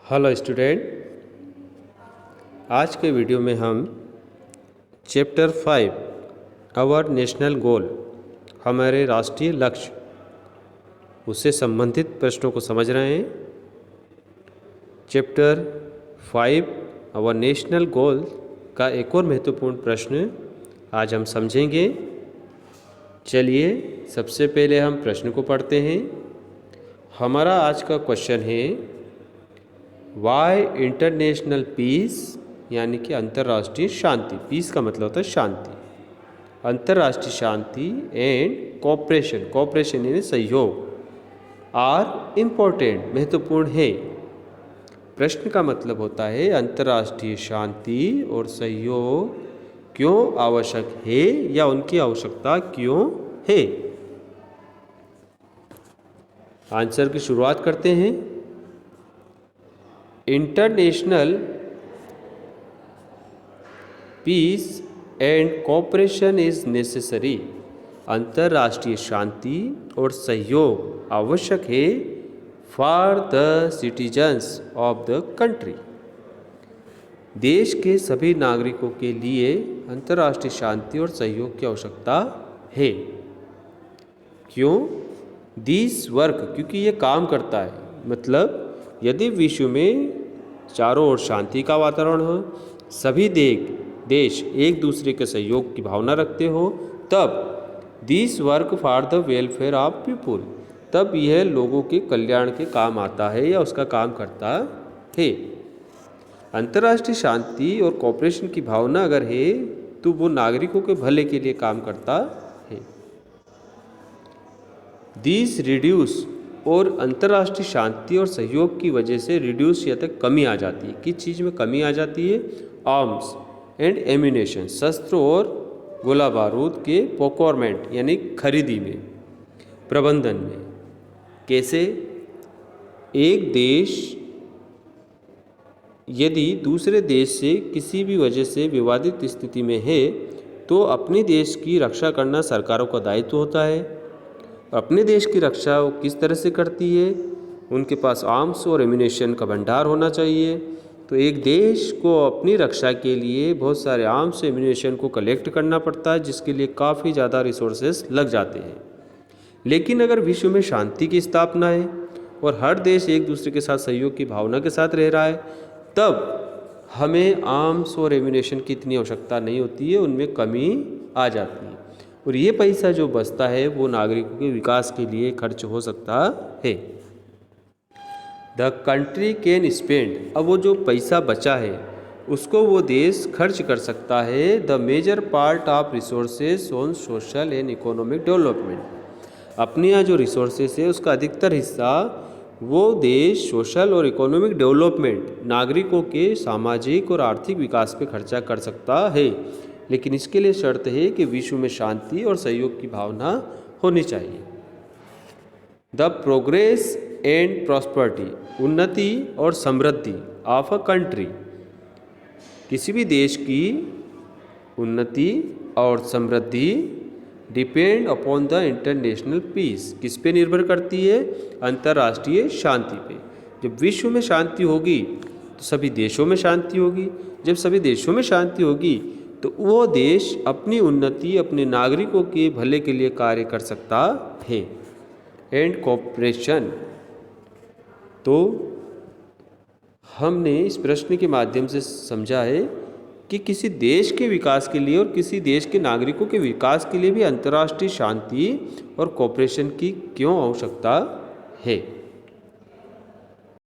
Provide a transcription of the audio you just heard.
Hello student, आज के video में हम चैप्टर 5 आवर नेशनल गोल हमारे राष्ट्रीय लक्ष्य उससे संबंधित प्रश्नों को समझ रहे हैं। चैप्टर 5 आवर नेशनल गोल का एक और महत्वपूर्ण प्रश्न आज हम समझेंगे। चलिए सबसे पहले हम प्रश्न को पढ़ते हैं। हमारा आज का क्वेश्चन है वाई इंटरनेशनल पीस यानी कि अंतर्राष्ट्रीय शांति। पीस का मतलब होता है शांति, अंतर्राष्ट्रीय शांति एंड कोऑपरेशन यानी सहयोग आर इम्पोर्टेंट महत्वपूर्ण है। प्रश्न का मतलब होता है अंतर्राष्ट्रीय शांति और सहयोग क्यों आवश्यक है या उनकी आवश्यकता क्यों है। आंसर की शुरुआत करते हैं। International peace and cooperation is necessary. अंतर्राष्ट्रीय शांति और सहयोग आवश्यक है for the citizens of the country. देश के सभी नागरिकों के लिए अंतर्राष्ट्रीय शांति और सहयोग की आवश्यकता है। क्यों? दिस वर्क क्योंकि ये काम करता है। मतलब यदि विश्व में चारों ओर शांति का वातावरण हो, सभी देश एक दूसरे के सहयोग की भावना रखते हो, तब this work for the welfare of people, तब यह लोगों के कल्याण के काम आता है या उसका काम करता है। अंतर्राष्ट्रीय शांति और कोऑपरेशन की भावना अगर है तो वो नागरिकों के भले के लिए काम करता है। दिस रिड्यूस और अंतर्राष्ट्रीय शांति और सहयोग की वजह से रिड्यूस या तक कमी आ जाती है। किस चीज़ में कमी आ जाती है? आर्म्स एंड एम्यूनेशन, शस्त्र और गोला बारूद के प्रोक्योरमेंट यानी खरीदी में, प्रबंधन में। कैसे? एक देश यदि दूसरे देश से किसी भी वजह से विवादित स्थिति में है तो अपने देश की रक्षा करना सरकारों का दायित्व होता है। अपने देश की रक्षा वो किस तरह से करती है? उनके पास आर्म्स और एम्यूनेशन का भंडार होना चाहिए। तो एक देश को अपनी रक्षा के लिए बहुत सारे आर्म्स एम्यूनेशन को कलेक्ट करना पड़ता है, जिसके लिए काफ़ी ज़्यादा रिसोर्सेस लग जाते हैं। लेकिन अगर विश्व में शांति की स्थापना है और हर देश एक दूसरे के साथ सहयोग की भावना के साथ रह रहा है, तब हमें आर्म्स और एम्यूनेशन की इतनी आवश्यकता नहीं होती है, उनमें कमी आ जाती है। और ये पैसा जो बचता है वो नागरिकों के विकास के लिए खर्च हो सकता है। द कंट्री कैन स्पेंड, अब वो जो पैसा बचा है उसको वो देश खर्च कर सकता है। The major part of resources on social and economic development, अपने यहाँ जो रिसोर्सेज है उसका अधिकतर हिस्सा वो देश सोशल और इकोनॉमिक डेवलपमेंट, नागरिकों के सामाजिक और आर्थिक विकास पे खर्चा कर सकता है। लेकिन इसके लिए शर्त है कि विश्व में शांति और सहयोग की भावना होनी चाहिए। द प्रोग्रेस एंड प्रॉस्पेरिटी, उन्नति और समृद्धि ऑफ अ कंट्री, किसी भी देश की उन्नति और समृद्धि depend upon the international peace, किस पे निर्भर करती है? अंतर्राष्ट्रीय शांति पे। जब विश्व में शांति होगी तो सभी देशों में शांति होगी। जब सभी देशों में शांति होगी तो वो देश अपनी उन्नति, अपने नागरिकों के भले के लिए कार्य कर सकता है। एंड कोऑपरेशन, तो हमने इस प्रश्न के माध्यम से समझा है कि किसी देश के विकास के लिए और किसी देश के नागरिकों के विकास के लिए भी अंतर्राष्ट्रीय शांति और कोऑपरेशन की क्यों आवश्यकता है।